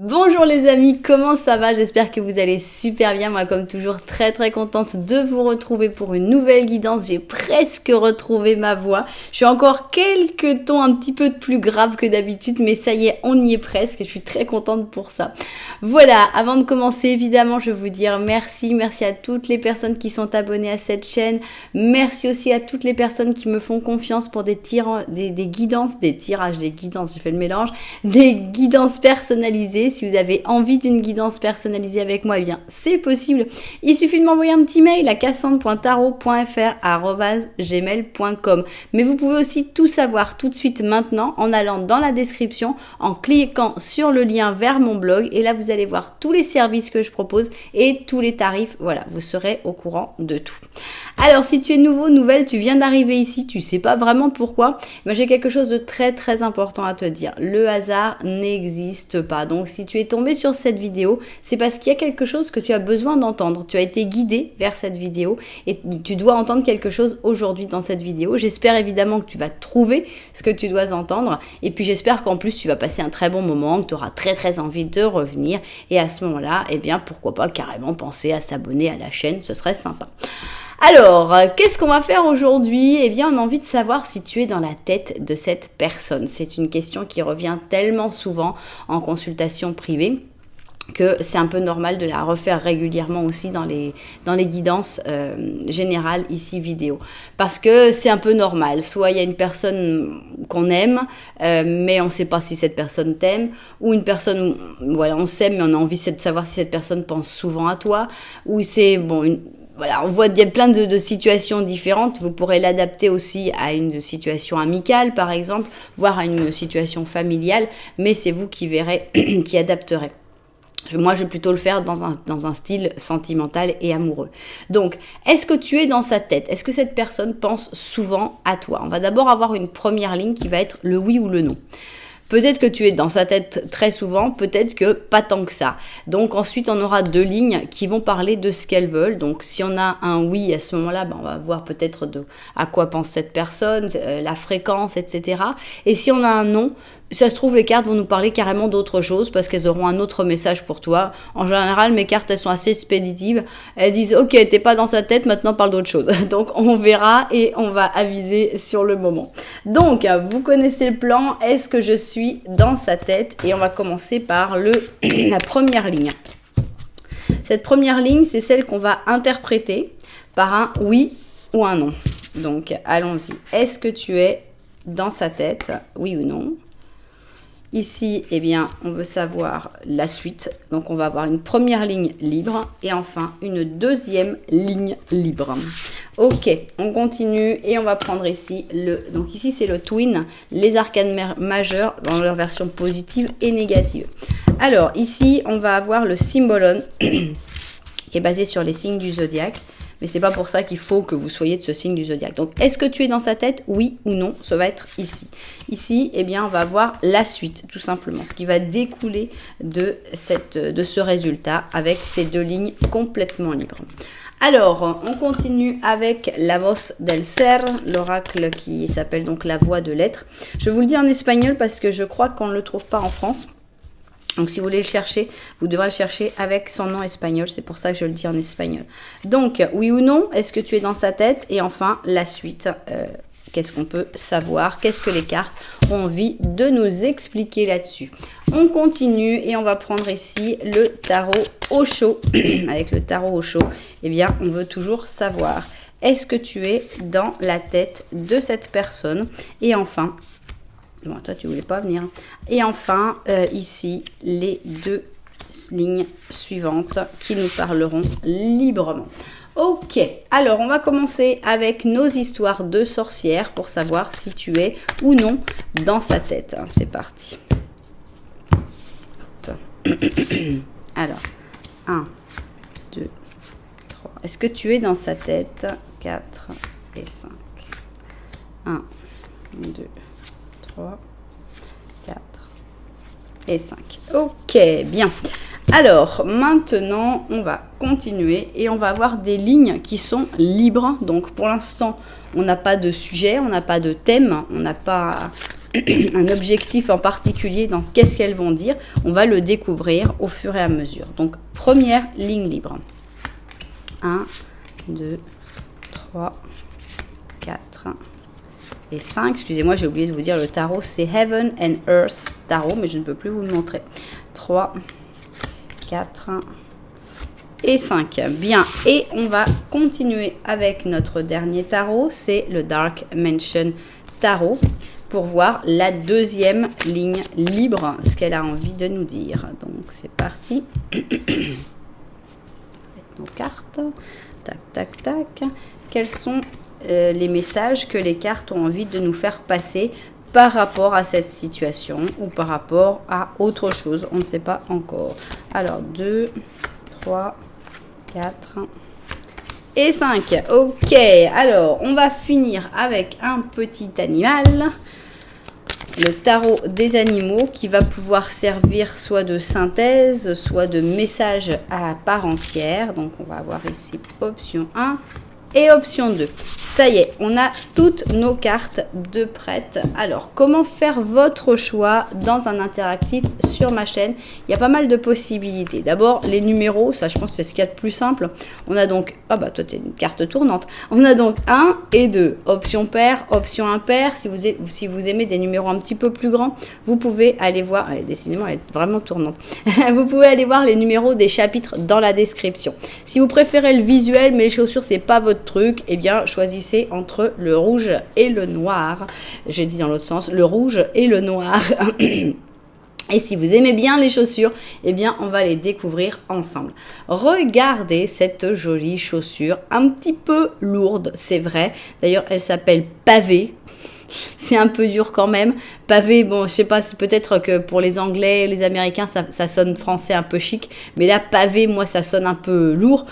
Bonjour les amis, comment ça va? J'espère que vous allez super bien. Moi comme toujours très contente de vous retrouver pour une nouvelle guidance. J'ai presque retrouvé ma voix. Je suis encore quelques tons un petit peu plus graves que d'habitude, mais ça y est, on y est presque. Je suis très contente pour ça. Voilà, avant de commencer, évidemment, je vais vous dire merci à toutes les personnes qui sont abonnées à cette chaîne. Merci aussi à toutes les personnes qui me font confiance pour des guidances, j'ai fait le mélange, des guidances personnalisées. Si vous avez envie d'une guidance personnalisée avec moi, eh bien c'est possible. Il suffit de m'envoyer un petit mail à cassandre.tarot.fr@gmail.com. Mais vous pouvez aussi tout savoir tout de suite maintenant en allant dans la description, en cliquant sur le lien vers mon blog. Et là, vous allez voir tous les services que je propose et tous les tarifs. Voilà, vous serez au courant de tout. Alors, si tu es nouveau, nouvelle, tu viens d'arriver ici, tu sais pas vraiment pourquoi, moi j'ai quelque chose de très important à te dire. Le hasard n'existe pas. Donc, si tu es tombé sur cette vidéo, c'est parce qu'il y a quelque chose que tu as besoin d'entendre. Tu as été guidé vers cette vidéo et tu dois entendre quelque chose aujourd'hui dans cette vidéo. J'espère évidemment que tu vas trouver ce que tu dois entendre. Et puis, j'espère qu'en plus, tu vas passer un très bon moment, que tu auras très envie de revenir. Et à ce moment-là, eh bien, pourquoi pas carrément penser à s'abonner à la chaîne, ce serait sympa. Alors, qu'est-ce qu'on va faire aujourd'hui? Eh bien, on a envie de savoir si tu es dans la tête de cette personne. C'est une question qui revient tellement souvent en consultation privée que c'est un peu normal de la refaire régulièrement aussi dans les guidances générales ici vidéo. Parce que c'est un peu normal. Soit il y a une personne qu'on aime, mais on ne sait pas si cette personne t'aime, ou une personne, voilà, on s'aime, mais on a envie de savoir si cette personne pense souvent à toi, ou c'est, bon, voilà, on voit qu'il y a plein de situations différentes. Vous pourrez l'adapter aussi à une situation amicale, par exemple, voire à une situation familiale, mais c'est vous qui verrez, qui adapterez. Moi, je vais plutôt le faire dans un style sentimental et amoureux. Donc, est-ce que tu es dans sa tête? Est-ce que cette personne pense souvent à toi? On va d'abord avoir une première ligne qui va être le oui ou le non. Peut-être que tu es dans sa tête très souvent, peut-être que pas tant que ça. Donc ensuite, on aura deux lignes qui vont parler de ce qu'elles veulent. Donc si on a un oui à ce moment-là, on va voir peut-être à quoi pense cette personne, la fréquence, etc. Et si on a un non, ça se trouve, les cartes vont nous parler carrément d'autre chose parce qu'elles auront un autre message pour toi. En général, mes cartes, elles sont assez expéditives. Elles disent, ok, t'es pas dans sa tête, maintenant parle d'autre chose. Donc, on verra et on va aviser sur le moment. Donc, vous connaissez le plan. Est-ce que je suis dans sa tête? Et on va commencer par la première ligne. Cette première ligne, c'est celle qu'on va interpréter par un oui ou un non. Donc, allons-y. Est-ce que tu es dans sa tête? Oui ou non? Ici, eh bien, on veut savoir la suite. Donc, on va avoir une première ligne libre et enfin une deuxième ligne libre. Ok, on continue et on va prendre ici donc ici, c'est le twin, les arcanes majeurs dans leur version positive et négative. Alors, ici, on va avoir le symbolon qui est basé sur les signes du zodiaque. Mais c'est pas pour ça qu'il faut que vous soyez de ce signe du zodiaque. Donc, est-ce que tu es dans sa tête? Oui ou non? Ça va être ici. Ici, eh bien, on va voir la suite, tout simplement. Ce qui va découler de ce résultat avec ces deux lignes complètement libres. Alors, on continue avec la voz del ser, l'oracle qui s'appelle donc la voix de l'être. Je vous le dis en espagnol parce que je crois qu'on ne le trouve pas en France. Donc, si vous voulez le chercher, vous devrez le chercher avec son nom espagnol. C'est pour ça que je le dis en espagnol. Donc, oui ou non, est-ce que tu es dans sa tête? Et enfin, la suite. Qu'est-ce qu'on peut savoir? Qu'est-ce que les cartes ont envie de nous expliquer là-dessus? On continue et on va prendre ici le tarot Osho. Avec le tarot Osho, eh bien, on veut toujours savoir. Est-ce que tu es dans la tête de cette personne? Et enfin... Bon, toi, tu voulais pas venir. Et enfin, ici, les deux lignes suivantes qui nous parleront librement. Ok, alors on va commencer avec nos histoires de sorcières pour savoir si tu es ou non dans sa tête. C'est parti. Alors, 1, 2, 3. Est-ce que tu es dans sa tête? 4 et 5. 1, 2, 3, 4 et 5. Ok, bien. Alors, maintenant, on va continuer et on va avoir des lignes qui sont libres. Donc, pour l'instant, on n'a pas de sujet, on n'a pas de thème, on n'a pas un objectif en particulier dans qu'est-ce qu'elles vont dire. On va le découvrir au fur et à mesure. Donc, première ligne libre. 1, 2, 3, 4 et 5. Excusez-moi, j'ai oublié de vous dire, le tarot, c'est Heaven and Earth Tarot, mais je ne peux plus vous le montrer. 3, 4 et 5. Bien, et on va continuer avec notre dernier tarot, c'est le Dark Mansion Tarot, pour voir la deuxième ligne libre, ce qu'elle a envie de nous dire. Donc, c'est parti. Avec nos cartes. Tac, tac, tac. Quels sont les messages que les cartes ont envie de nous faire passer par rapport à cette situation ou par rapport à autre chose? On ne sait pas encore. Alors, 2, 3, 4 et 5. Ok, alors on va finir avec un petit animal. Le tarot des animaux qui va pouvoir servir soit de synthèse, soit de message à part entière. Donc on va avoir ici option 1 et option 2. Ça y est, on a toutes nos cartes de prêtes. Alors, comment faire votre choix dans un interactif sur ma chaîne? Il y a pas mal de possibilités. D'abord, les numéros, ça je pense c'est ce qu'il y a de plus simple. On a donc, ah bah toi tu es une carte tournante. On a donc 1 et 2. Option paire, option impair. Si vous aimez des numéros un petit peu plus grands, vous pouvez aller voir, décidément elle est vraiment tournante. Vous pouvez aller voir les numéros des chapitres dans la description. Si vous préférez le visuel, mais les chaussures c'est pas votre truc, eh bien choisissez entre le rouge et le noir. J'ai dit dans l'autre sens, le rouge et le noir. Et si vous aimez bien les chaussures, eh bien on va les découvrir ensemble. Regardez cette jolie chaussure, un petit peu lourde, c'est vrai. D'ailleurs, elle s'appelle Pavé. C'est un peu dur quand même. Pavé, bon, je sais pas, c'est peut-être que pour les Anglais, les Américains, ça sonne français un peu chic. Mais là, pavé, moi, ça sonne un peu lourd.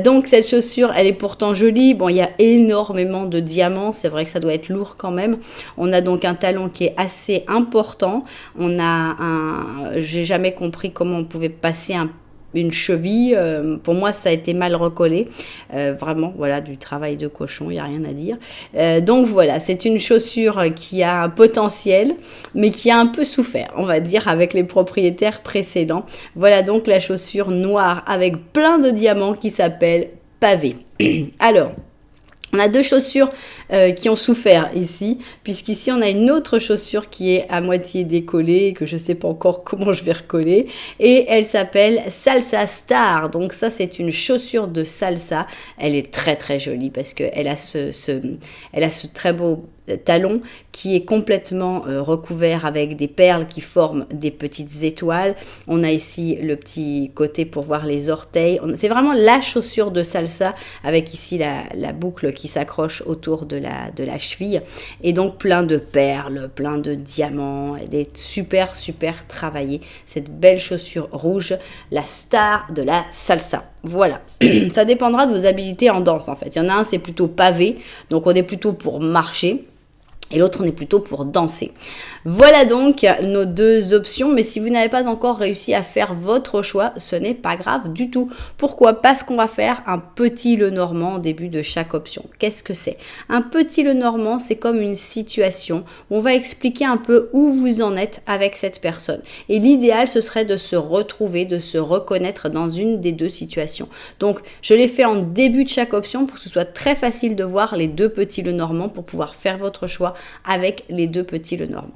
Donc, cette chaussure, elle est pourtant jolie. Bon, il y a énormément de diamants. C'est vrai que ça doit être lourd quand même. On a donc un talon qui est assez important. On a j'ai jamais compris comment on pouvait passer une cheville, pour moi ça a été mal recollé, vraiment voilà du travail de cochon, il n'y a rien à dire. Donc voilà, c'est une chaussure qui a un potentiel mais qui a un peu souffert, on va dire, avec les propriétaires précédents. Voilà donc la chaussure noire avec plein de diamants qui s'appelle Pavé. Alors, on a deux chaussures qui ont souffert ici, puisqu'ici on a une autre chaussure qui est à moitié décollée, que je ne sais pas encore comment je vais recoller, et elle s'appelle Salsa Star. Donc ça c'est une chaussure de salsa, elle est très très jolie parce qu'elle a elle a ce très beau talon qui est complètement recouvert avec des perles qui forment des petites étoiles. On a ici le petit côté pour voir les orteils. C'est vraiment la chaussure de salsa avec ici la boucle qui s'accroche autour de la cheville et donc plein de perles, plein de diamants. Elle est super super travaillée, cette belle chaussure rouge, la star de la salsa. Voilà, ça dépendra de vos habiletés en danse en fait. Il y en a un c'est plutôt pavé, donc on est plutôt pour marcher. Et l'autre, on est plutôt pour danser. Voilà donc nos deux options. Mais si vous n'avez pas encore réussi à faire votre choix, ce n'est pas grave du tout. Pourquoi? Parce qu'on va faire un petit Lenormand au début de chaque option. Qu'est-ce que c'est? Un petit Lenormand, c'est comme une situation où on va expliquer un peu où vous en êtes avec cette personne. Et l'idéal, ce serait de se retrouver, de se reconnaître dans une des deux situations. Donc, je l'ai fait en début de chaque option pour que ce soit très facile de voir les deux petits Lenormand pour pouvoir faire votre choix avec les deux petits Lenormand.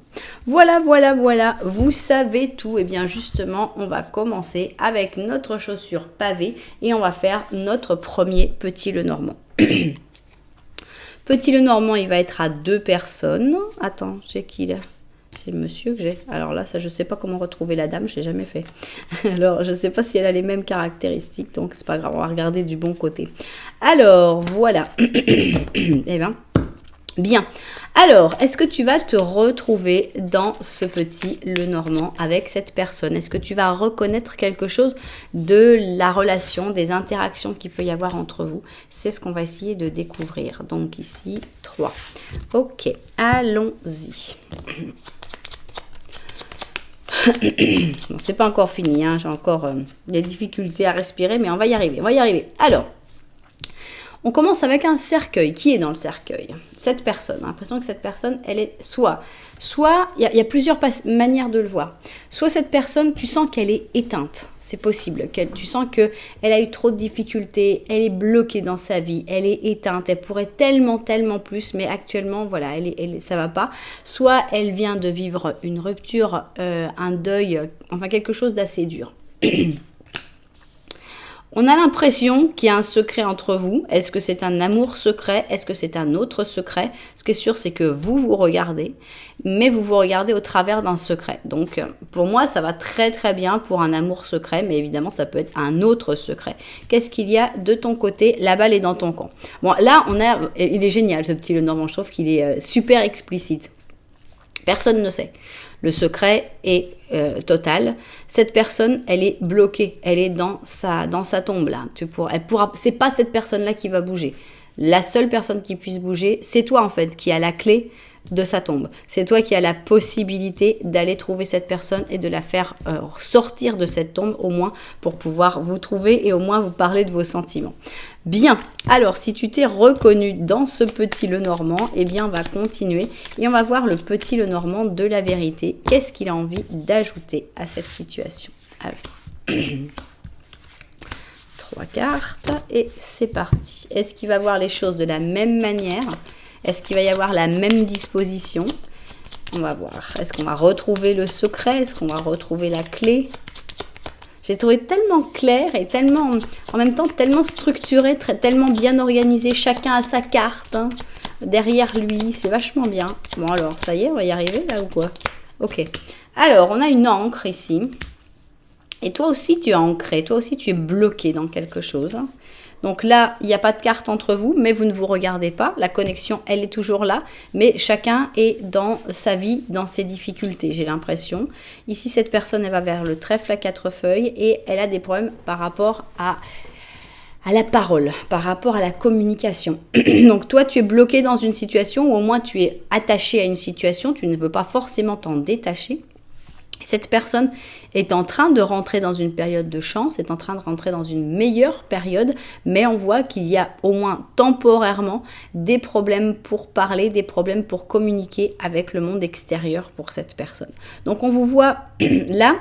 Voilà, voilà, voilà, vous savez tout. Et bien justement, on va commencer avec notre chaussure pavée et on va faire notre premier petit Lenormand. Petit Lenormand, il va être à 2 personnes. Attends, c'est qui là? C'est le monsieur que j'ai. Alors là, ça, je ne sais pas comment retrouver la dame, je l'ai jamais fait. Alors, je ne sais pas si elle a les mêmes caractéristiques, donc c'est pas grave, on va regarder du bon côté. Alors, voilà. Eh bien, bien. Alors, est-ce que tu vas te retrouver dans ce petit Lenormand avec cette personne? Est-ce que tu vas reconnaître quelque chose de la relation, des interactions qu'il peut y avoir entre vous? C'est ce qu'on va essayer de découvrir. Donc ici, 3. Ok, allons-y. Bon, c'est pas encore fini, hein. J'ai encore des difficultés à respirer, mais on va y arriver. On va y arriver. Alors, On commence avec un cercueil. Qui est dans le cercueil? Cette personne. On a l'impression que cette personne, elle est soit il y a plusieurs manières de le voir. Soit cette personne, tu sens qu'elle est éteinte. C'est possible. Tu sens qu'elle a eu trop de difficultés, elle est bloquée dans sa vie, elle est éteinte, elle pourrait tellement plus, mais actuellement, voilà, ça va pas. Soit elle vient de vivre une rupture, un deuil, enfin quelque chose d'assez dur. On a l'impression qu'il y a un secret entre vous. Est-ce que c'est un amour secret? Est-ce que c'est un autre secret? Ce qui est sûr, c'est que vous regardez, mais vous regardez au travers d'un secret. Donc, pour moi, ça va très bien pour un amour secret, mais évidemment, ça peut être un autre secret. Qu'est-ce qu'il y a de ton côté? La balle est dans ton camp. Bon, là, il est génial, ce petit Lenormand. Je trouve qu'il est super explicite. Personne ne sait. Le secret est total. Cette personne, elle est bloquée. Elle est dans sa tombe là. C'est pas cette personne-là qui va bouger. La seule personne qui puisse bouger, c'est toi en fait, qui a la clé de sa tombe. C'est toi qui as la possibilité d'aller trouver cette personne et de la faire sortir de cette tombe, au moins pour pouvoir vous trouver et au moins vous parler de vos sentiments. Bien, alors si tu t'es reconnu dans ce petit Lenormand, eh bien on va continuer et on va voir le petit Lenormand de la vérité. Qu'est-ce qu'il a envie d'ajouter à cette situation? Alors, 3 cartes et c'est parti. Est-ce qu'il va voir les choses de la même manière? Est-ce qu'il va y avoir la même disposition? On va voir. Est-ce qu'on va retrouver le secret? Est-ce qu'on va retrouver la clé? J'ai trouvé tellement clair et tellement, en même temps, tellement structuré, tellement bien organisé. Chacun a sa carte hein, derrière lui. C'est vachement bien. Bon alors, ça y est, on va y arriver là ou quoi? Ok. Alors, on a une encre ici. Et toi aussi, tu es ancré. Toi aussi, tu es bloqué dans quelque chose. Donc là, il n'y a pas de carte entre vous, mais vous ne vous regardez pas. La connexion, elle est toujours là, mais chacun est dans sa vie, dans ses difficultés, j'ai l'impression. Ici, cette personne, elle va vers le trèfle à 4 feuilles et elle a des problèmes par rapport à la parole, par rapport à la communication. Donc toi, tu es bloqué dans une situation, ou au moins tu es attaché à une situation, tu ne veux pas forcément t'en détacher. Cette personne est en train de rentrer dans une période de chance, est en train de rentrer dans une meilleure période, mais on voit qu'il y a au moins temporairement des problèmes pour parler, des problèmes pour communiquer avec le monde extérieur pour cette personne. Donc on vous voit là,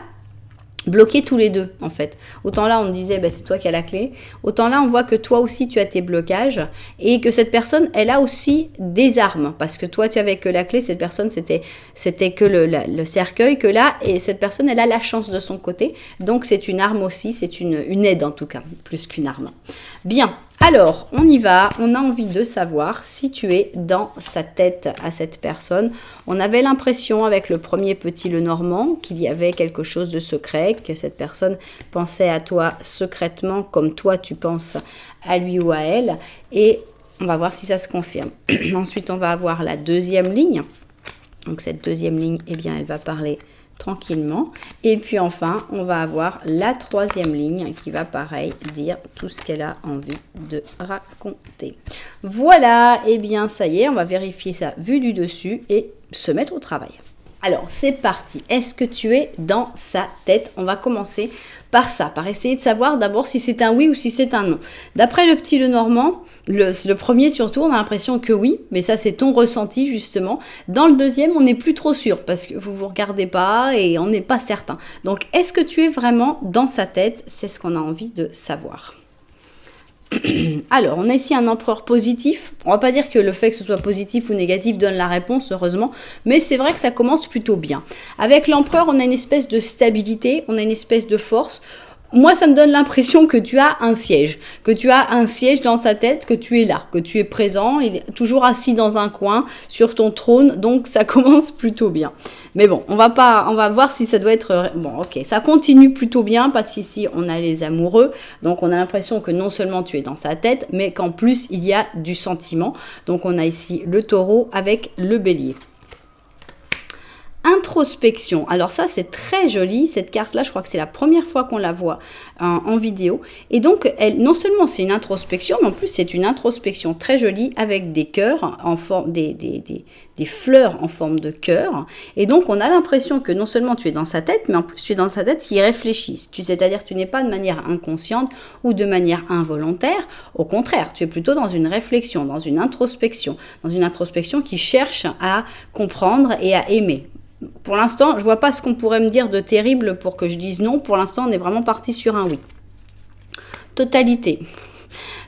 bloqués tous les deux en fait. Autant là on disait c'est toi qui as la clé, autant là on voit que toi aussi tu as tes blocages et que cette personne elle a aussi des armes parce que toi tu avais que la clé, cette personne c'était que le cercueil, que là et cette personne elle a la chance de son côté, donc c'est une arme aussi, c'est une aide en tout cas, plus qu'une arme. Bien. Alors, on y va, on a envie de savoir si tu es dans sa tête à cette personne. On avait l'impression avec le premier petit Lenormand qu'il y avait quelque chose de secret, que cette personne pensait à toi secrètement comme toi tu penses à lui ou à elle. Et on va voir si ça se confirme. Ensuite, on va avoir la deuxième ligne. Donc cette deuxième ligne, eh bien, elle va parler tranquillement. Et puis enfin, on va avoir la troisième ligne qui va pareil dire tout ce qu'elle a envie de raconter. Voilà, et bien ça y est, on va vérifier ça vue du dessus et se mettre au travail. Alors, c'est parti. Est-ce que tu es dans sa tête? On va commencer par ça, par essayer de savoir d'abord si c'est un oui ou si c'est un non. D'après le petit Lenormand, le premier surtout, on a l'impression que oui, mais ça c'est ton ressenti justement. Dans le deuxième, on n'est plus trop sûr parce que vous vous regardez pas et on n'est pas certain. Donc, est-ce que tu es vraiment dans sa tête? C'est ce qu'on a envie de savoir. Alors, on a ici un empereur positif. On va pas dire que le fait que ce soit positif ou négatif donne la réponse, heureusement, mais c'est vrai que ça commence plutôt bien. Avec l'empereur, on a une espèce de stabilité, on a une espèce de force. Moi, ça me donne l'impression que tu as un siège dans sa tête, que tu es là, que tu es présent, il est toujours assis dans un coin, sur ton trône, donc ça commence plutôt bien. Mais bon, on va voir si ça doit être... Bon, ok, ça continue plutôt bien, parce qu'ici, on a les amoureux, donc on a l'impression que non seulement tu es dans sa tête, mais qu'en plus, il y a du sentiment. Donc on a ici le taureau avec le bélier. introspection. Alors ça, c'est très joli, cette carte-là, je crois que c'est la première fois qu'on la voit en vidéo. Et donc, non seulement c'est une introspection, mais en plus c'est une introspection très jolie avec des cœurs, en forme, des fleurs en forme de cœur. Et donc, on a l'impression que non seulement tu es dans sa tête, mais en plus tu es dans sa tête qui réfléchit. C'est-à-dire que tu n'es pas de manière inconsciente ou de manière involontaire. Au contraire, tu es plutôt dans une réflexion, dans une introspection qui cherche à comprendre et à aimer. Pour l'instant, je vois pas ce qu'on pourrait me dire de terrible pour que je dise non. Pour l'instant, on est vraiment parti sur un oui. Totalité.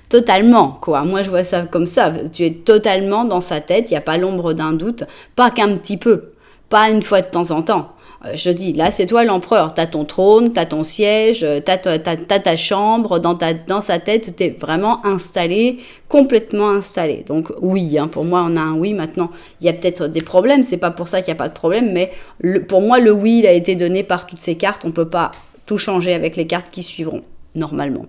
Totalement, quoi. Moi, je vois ça comme ça. Tu es totalement dans sa tête, il n'y a pas l'ombre d'un doute. Pas qu'un petit peu. Pas une fois de temps en temps. Je dis, là, c'est toi l'empereur. T'as ton trône, t'as ton siège, t'as ta chambre. Dans sa tête, t'es vraiment installé, complètement installé. Donc, oui, hein, pour moi, on a un oui. Maintenant, il y a peut-être des problèmes. C'est pas pour ça qu'il n'y a pas de problème. Mais pour moi, le oui, il a été donné par toutes ces cartes. On peut pas tout changer avec les cartes qui suivront. Normalement.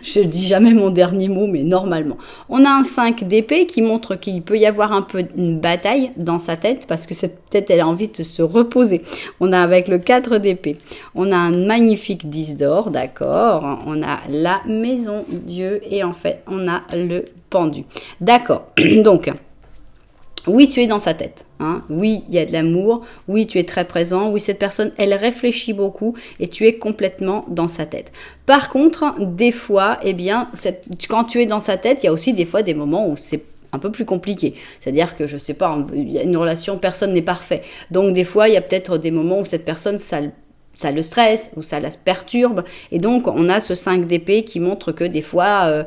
Je dis jamais mon dernier mot, mais normalement. On a un 5 d'épée qui montre qu'il peut y avoir un peu une bataille dans sa tête, parce que cette tête, elle a envie de se reposer. On a avec le 4 d'épée. On a un magnifique 10 d'or, d'accord. On a la maison Dieu, et en fait, on a le pendu. D'accord. Donc, oui, tu es dans sa tête. Hein. Oui, il y a de l'amour. Oui, tu es très présent. Oui, cette personne, elle réfléchit beaucoup et tu es complètement dans sa tête. Par contre, des fois, eh bien, quand tu es dans sa tête, il y a aussi des fois des moments où c'est un peu plus compliqué. C'est-à-dire que, je sais pas, il y a une relation, personne n'est parfait. Donc, des fois, il y a peut-être des moments où cette personne, ça le stresse ou ça la perturbe. Et donc, on a ce 5 d'épée qui montre que des fois,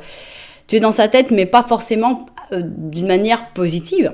tu es dans sa tête, mais pas forcément d'une manière positive.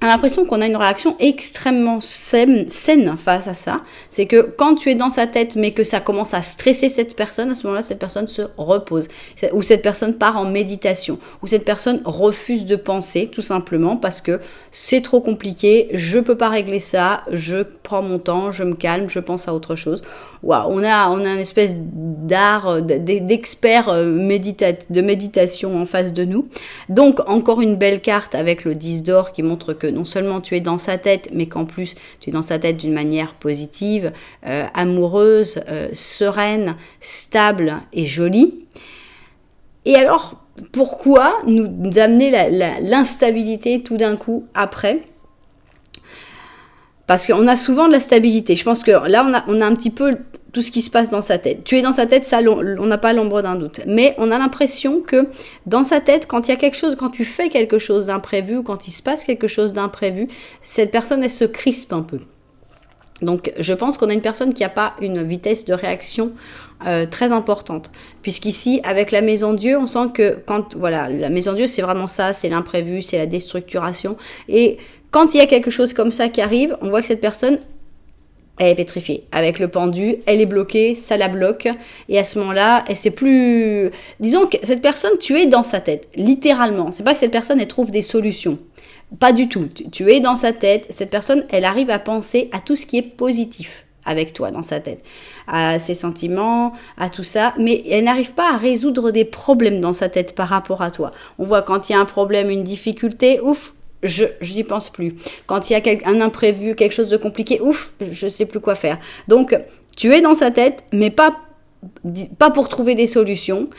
On a l'impression qu'on a une réaction extrêmement saine face à ça. C'est que quand tu es dans sa tête, mais que ça commence à stresser cette personne, à ce moment-là, cette personne se repose. Ou cette personne part en méditation. Ou cette personne refuse de penser, tout simplement, parce que c'est trop compliqué, je peux pas régler ça, je prends mon temps, je me calme, je pense à autre chose. Wow, on a une espèce d'art, d'expert de méditation en face de nous. Donc, encore une belle carte avec le 10 d'or qui montre que non seulement tu es dans sa tête, mais qu'en plus tu es dans sa tête d'une manière positive, amoureuse, sereine, stable et jolie. Et alors, pourquoi nous amener l'instabilité tout d'un coup après ? Parce qu'on a souvent de la stabilité. Je pense que là, on a un petit peu tout ce qui se passe dans sa tête. Tu es dans sa tête, ça, on n'a pas l'ombre d'un doute. Mais on a l'impression que dans sa tête, quand il y a quelque chose, quand tu fais quelque chose d'imprévu, ou quand il se passe quelque chose d'imprévu, cette personne, elle se crispe un peu. Donc, je pense qu'on a une personne qui n'a pas une vitesse de réaction très importante. Puisqu'ici, avec la maison Dieu, on sent que la maison Dieu, c'est vraiment ça, c'est l'imprévu, c'est la déstructuration. Et quand il y a quelque chose comme ça qui arrive, on voit que cette personne, elle est pétrifiée. Avec le pendu, elle est bloquée, ça la bloque. Et à ce moment-là, elle sait plus... Disons que cette personne, tu es dans sa tête, littéralement. C'est pas que cette personne, elle trouve des solutions. Pas du tout. Tu es dans sa tête. Cette personne, elle arrive à penser à tout ce qui est positif avec toi dans sa tête. À ses sentiments, à tout ça. Mais elle n'arrive pas à résoudre des problèmes dans sa tête par rapport à toi. On voit quand il y a un problème, une difficulté, ouf, je n'y pense plus. Quand il y a un imprévu, quelque chose de compliqué, ouf, je sais plus quoi faire. Donc, tu es dans sa tête, mais pas pour trouver des solutions,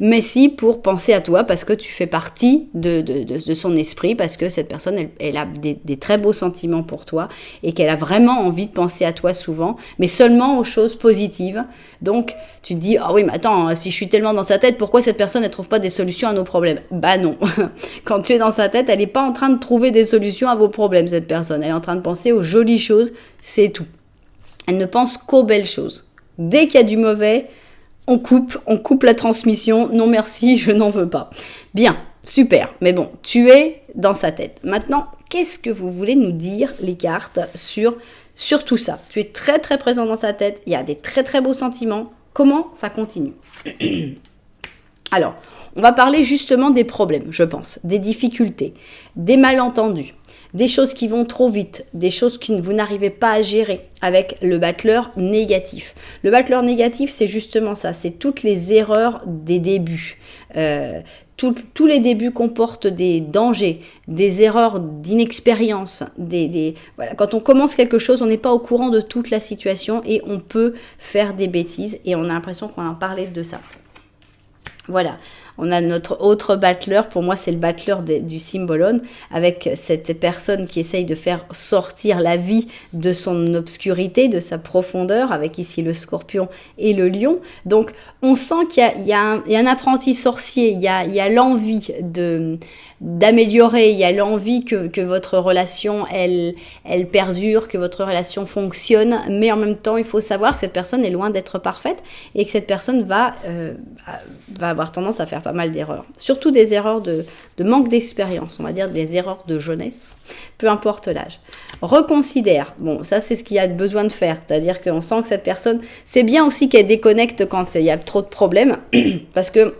mais si pour penser à toi, parce que tu fais partie de son esprit, parce que cette personne, elle a des très beaux sentiments pour toi, et qu'elle a vraiment envie de penser à toi souvent, mais seulement aux choses positives. Donc, tu te dis, ah oui, mais attends, si je suis tellement dans sa tête, pourquoi cette personne, elle trouve pas des solutions à nos problèmes ? Bah non. Quand tu es dans sa tête, elle n'est pas en train de trouver des solutions à vos problèmes, cette personne. Elle est en train de penser aux jolies choses, c'est tout. Elle ne pense qu'aux belles choses. Dès qu'il y a du mauvais, on coupe la transmission. Non merci, je n'en veux pas. Bien, super. Mais bon, tu es dans sa tête. Maintenant, qu'est-ce que vous voulez nous dire, les cartes, sur tout ça ? Tu es très très présent dans sa tête. Il y a des très très beaux sentiments. Comment ça continue ? Alors, on va parler justement des problèmes, je pense, des difficultés, des malentendus, des choses qui vont trop vite, des choses que vous n'arrivez pas à gérer avec le battleur négatif. Le battleur négatif, c'est justement ça, c'est toutes les erreurs des débuts. Tous les débuts comportent des dangers, des erreurs d'inexpérience. Voilà. Quand on commence quelque chose, on n'est pas au courant de toute la situation et on peut faire des bêtises et on a l'impression qu'on en parlait de ça. Voilà, on a notre autre battleur, pour moi c'est le battleur du Symbolon, avec cette personne qui essaye de faire sortir la vie de son obscurité, de sa profondeur, avec ici le scorpion et le lion. Donc on sent qu'il y a un apprenti sorcier, il y a l'envie d'améliorer, il y a l'envie que votre relation, elle perdure, que votre relation fonctionne, mais en même temps, il faut savoir que cette personne est loin d'être parfaite et que cette personne va avoir tendance à faire pas mal d'erreurs. Surtout des erreurs de manque d'expérience, on va dire des erreurs de jeunesse, peu importe l'âge. Reconsidère, bon, ça c'est ce qu'il y a besoin de faire, c'est-à-dire qu'on sent que cette personne, c'est bien aussi qu'elle déconnecte quand il y a trop de problèmes, parce que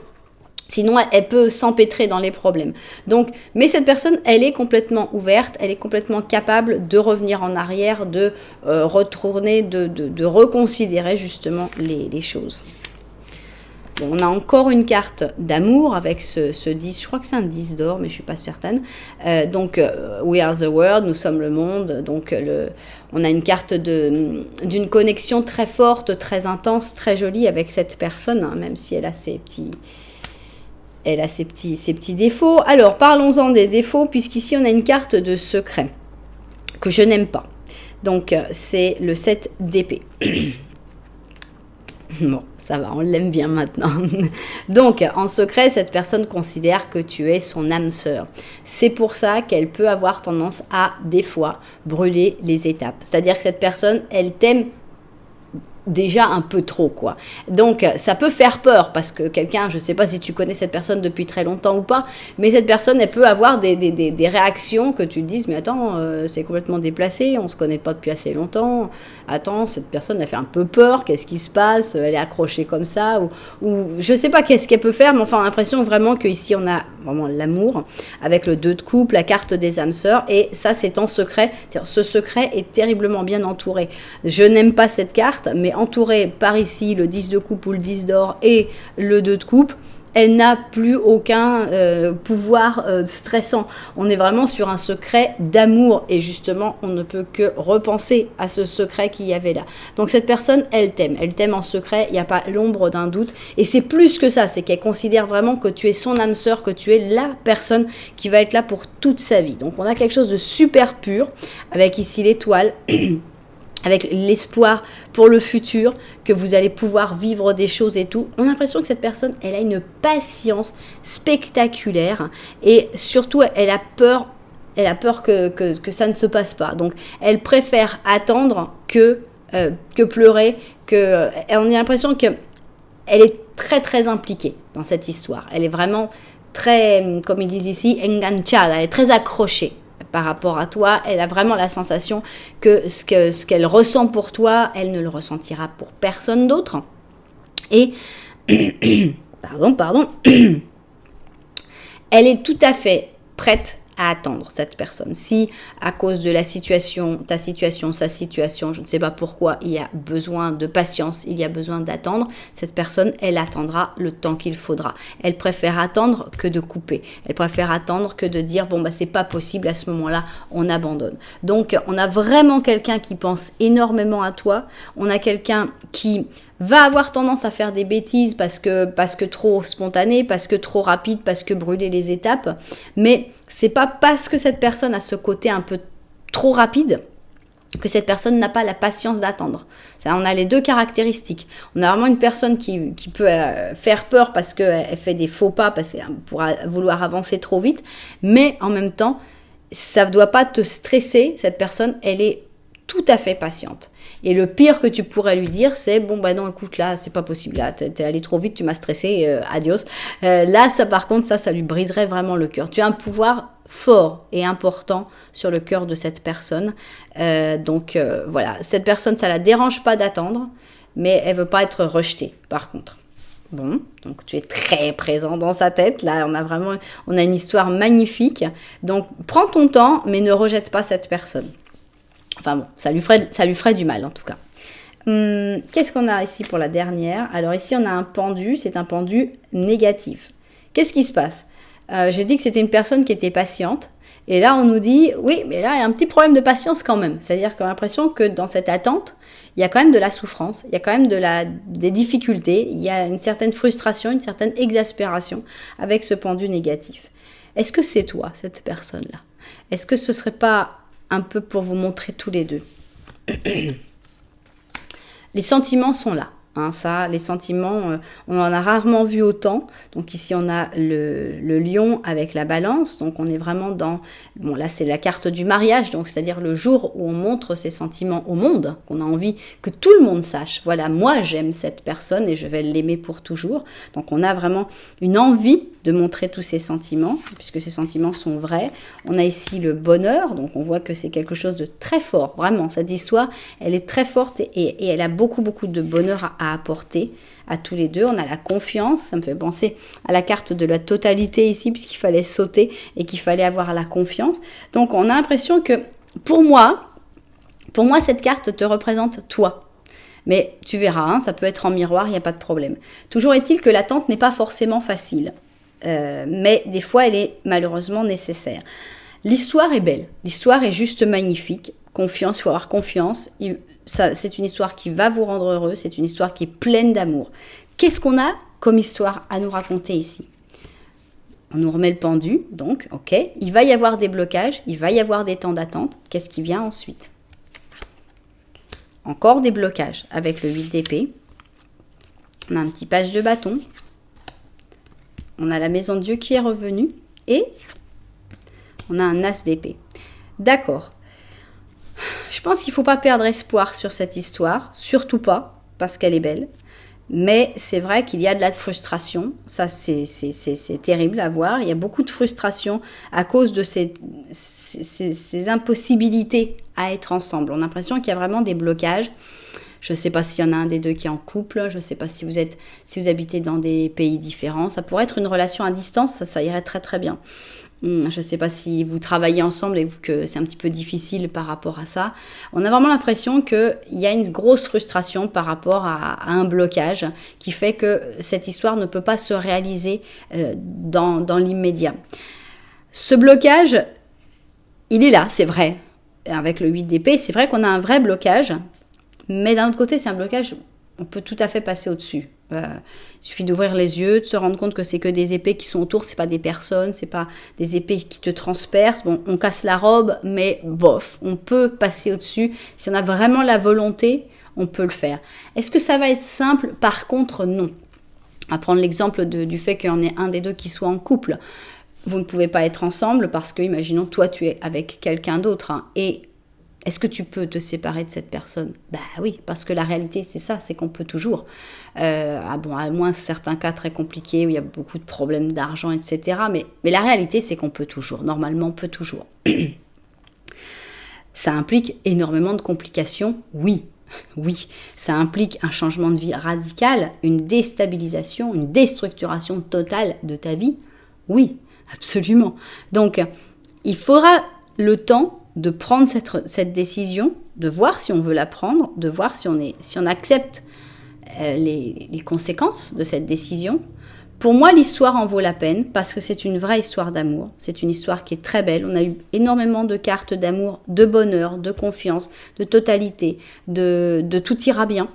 sinon, elle peut s'empêtrer dans les problèmes. Donc, mais cette personne, elle est complètement ouverte, elle est complètement capable de revenir en arrière, de retourner, de reconsidérer justement les choses. Bon, on a encore une carte d'amour avec ce 10, je crois que c'est un 10 d'or, mais je ne suis pas certaine. We are the world, nous sommes le monde. Donc, on a une carte d'une connexion très forte, très intense, très jolie avec cette personne, hein, même si elle a ses petits défauts. Alors, parlons-en des défauts, puisqu'ici, on a une carte de secret que je n'aime pas. Donc, c'est le 7 d'épée. Bon, ça va, on l'aime bien maintenant. Donc, en secret, cette personne considère que tu es son âme sœur. C'est pour ça qu'elle peut avoir tendance à, des fois, brûler les étapes. C'est-à-dire que cette personne, elle t'aime déjà un peu trop, quoi. Donc, ça peut faire peur parce que quelqu'un, je ne sais pas si tu connais cette personne depuis très longtemps ou pas, mais cette personne, elle peut avoir des réactions que tu te dises, mais attends, c'est complètement déplacé, on ne se connaît pas depuis assez longtemps, attends, cette personne, elle fait un peu peur, qu'est-ce qui se passe, elle est accrochée comme ça, ou je ne sais pas qu'est-ce qu'elle peut faire, mais enfin, on a l'impression vraiment qu'ici, on a vraiment l'amour, avec le 2 de coupe, la carte des âmes sœurs, et ça, c'est en secret. C'est-à-dire, ce secret est terriblement bien entouré. Je n'aime pas cette carte, mais entourée par ici le 10 de coupe ou le 10 d'or et le 2 de coupe, elle n'a plus aucun pouvoir stressant. On est vraiment sur un secret d'amour et justement, on ne peut que repenser à ce secret qu'il y avait là. Donc cette personne, elle t'aime en secret, il n'y a pas l'ombre d'un doute. Et c'est plus que ça, c'est qu'elle considère vraiment que tu es son âme sœur, que tu es la personne qui va être là pour toute sa vie. Donc on a quelque chose de super pur, avec ici l'étoile, avec l'espoir pour le futur, que vous allez pouvoir vivre des choses et tout. On a l'impression que cette personne, elle a une patience spectaculaire et surtout, elle a peur que ça ne se passe pas. Donc, elle préfère attendre que pleurer. On a l'impression qu'elle est très, très impliquée dans cette histoire. Elle est vraiment très, comme ils disent ici, enganchada, elle est très accrochée par rapport à toi. Elle a vraiment la sensation que ce qu'elle ressent pour toi, elle ne le ressentira pour personne d'autre. Et, pardon, elle est tout à fait prête à attendre cette personne. Si à cause de la situation, ta situation, sa situation, je ne sais pas pourquoi, il y a besoin de patience, il y a besoin d'attendre, cette personne, elle attendra le temps qu'il faudra. Elle préfère attendre que de couper. Elle préfère attendre que de dire, bon, bah, c'est pas possible, à ce moment-là, on abandonne. Donc, on a vraiment quelqu'un qui pense énormément à toi. On a quelqu'un qui va avoir tendance à faire des bêtises parce que trop spontané, parce que trop rapide, parce que brûler les étapes. Mais c'est pas parce que cette personne a ce côté un peu trop rapide que cette personne n'a pas la patience d'attendre. Ça, on a les deux caractéristiques. On a vraiment une personne qui peut faire peur parce qu'elle fait des faux pas, parce qu'elle pourra vouloir avancer trop vite, mais en même temps, ça ne doit pas te stresser. Cette personne, elle est tout à fait patiente. Et le pire que tu pourrais lui dire, c'est bon, bah non, écoute, là, c'est pas possible, là, t'es allé trop vite, tu m'as stressé, adios. Là, ça, par contre, ça lui briserait vraiment le cœur. Tu as un pouvoir fort et important sur le cœur de cette personne. Voilà, cette personne, ça la dérange pas d'attendre, mais elle veut pas être rejetée, par contre. Bon, donc tu es très présent dans sa tête. Là, on a une histoire magnifique. Donc, prends ton temps, mais ne rejette pas cette personne. Enfin bon, ça lui ferait du mal en tout cas. Qu'est-ce qu'on a ici pour la dernière? Alors ici, on a un pendu. C'est un pendu négatif. Qu'est-ce qui se passe? J'ai dit que c'était une personne qui était patiente. Et là, on nous dit, oui, mais là, il y a un petit problème de patience quand même. C'est-à-dire qu'on a l'impression que dans cette attente, il y a quand même de la souffrance, il y a quand même des difficultés, il y a une certaine frustration, une certaine exaspération avec ce pendu négatif. Est-ce que c'est toi, cette personne-là? Est-ce que ce ne serait pas un peu pour vous montrer tous les deux? Les sentiments sont là. Ça, les sentiments, on en a rarement vu autant. Donc ici, on a le lion avec la balance. Donc on est vraiment dans... Bon, là, c'est la carte du mariage. Donc c'est-à-dire le jour où on montre ses sentiments au monde, qu'on a envie que tout le monde sache. Voilà, moi, j'aime cette personne et je vais l'aimer pour toujours. Donc on a vraiment une envie de montrer tous ces sentiments, puisque ces sentiments sont vrais. On a ici le bonheur. Donc on voit que c'est quelque chose de très fort. Vraiment, cette histoire, elle est très forte et elle a beaucoup, beaucoup de bonheur à apporter à tous les deux. On a la confiance, ça me fait penser à la carte de la totalité ici, puisqu'il fallait sauter et qu'il fallait avoir la confiance. Donc on a l'impression que pour moi, cette carte te représente toi. Mais tu verras, ça peut être en miroir, il n'y a pas de problème. Toujours est-il que l'attente n'est pas forcément facile, mais des fois elle est malheureusement nécessaire. L'histoire est belle, l'histoire est juste magnifique. Confiance, il faut avoir confiance. C'est une histoire qui va vous rendre heureux, c'est une histoire qui est pleine d'amour. Qu'est-ce qu'on a comme histoire à nous raconter ici? On nous remet le pendu, donc, ok. Il va y avoir des blocages, il va y avoir des temps d'attente. Qu'est-ce qui vient ensuite? Encore des blocages avec le 8 d'épée. On a un petit page de bâton. On a la maison de Dieu qui est revenue. Et on a un as d'épée. D'accord. Je pense qu'il ne faut pas perdre espoir sur cette histoire, surtout pas, parce qu'elle est belle. Mais c'est vrai qu'il y a de la frustration, ça c'est terrible à voir. Il y a beaucoup de frustration à cause de ces impossibilités à être ensemble. On a l'impression qu'il y a vraiment des blocages. Je ne sais pas s'il y en a un des deux qui est en couple, je ne sais pas si vous habitez dans des pays différents. Ça pourrait être une relation à distance, ça irait très très bien. Je ne sais pas si vous travaillez ensemble et que c'est un petit peu difficile par rapport à ça. On a vraiment l'impression qu'il y a une grosse frustration par rapport à un blocage qui fait que cette histoire ne peut pas se réaliser dans l'immédiat. Ce blocage, il est là, c'est vrai. Avec le 8 d'épée, c'est vrai qu'on a un vrai blocage, mais d'un autre côté, c'est un blocage, on peut tout à fait passer au-dessus. Il suffit d'ouvrir les yeux, de se rendre compte que c'est que des épées qui sont autour, c'est pas des personnes, c'est pas des épées qui te transpercent. Bon, on casse la robe, mais bof, on peut passer au-dessus. Si on a vraiment la volonté, on peut le faire. Est-ce que ça va être simple? Par contre, non. On va prendre l'exemple du fait qu'il y en ait un des deux qui soit en couple. Vous ne pouvez pas être ensemble parce que, imaginons, toi, tu es avec quelqu'un d'autre, et est-ce que tu peux te séparer de cette personne? Bah oui, parce que la réalité, c'est ça, c'est qu'on peut toujours. À moins certains cas très compliqués où il y a beaucoup de problèmes d'argent, etc. Mais la réalité, c'est qu'on peut toujours. Normalement, on peut toujours. Ça implique énormément de complications, oui. Oui, ça implique un changement de vie radical, une déstabilisation, une déstructuration totale de ta vie. Oui, absolument. Donc, il faudra le temps de prendre cette décision, de voir si on veut la prendre, de voir si on accepte les conséquences de cette décision. Pour moi, l'histoire en vaut la peine parce que c'est une vraie histoire d'amour. C'est une histoire qui est très belle. On a eu énormément de cartes d'amour, de bonheur, de confiance, de totalité, de tout ira bien.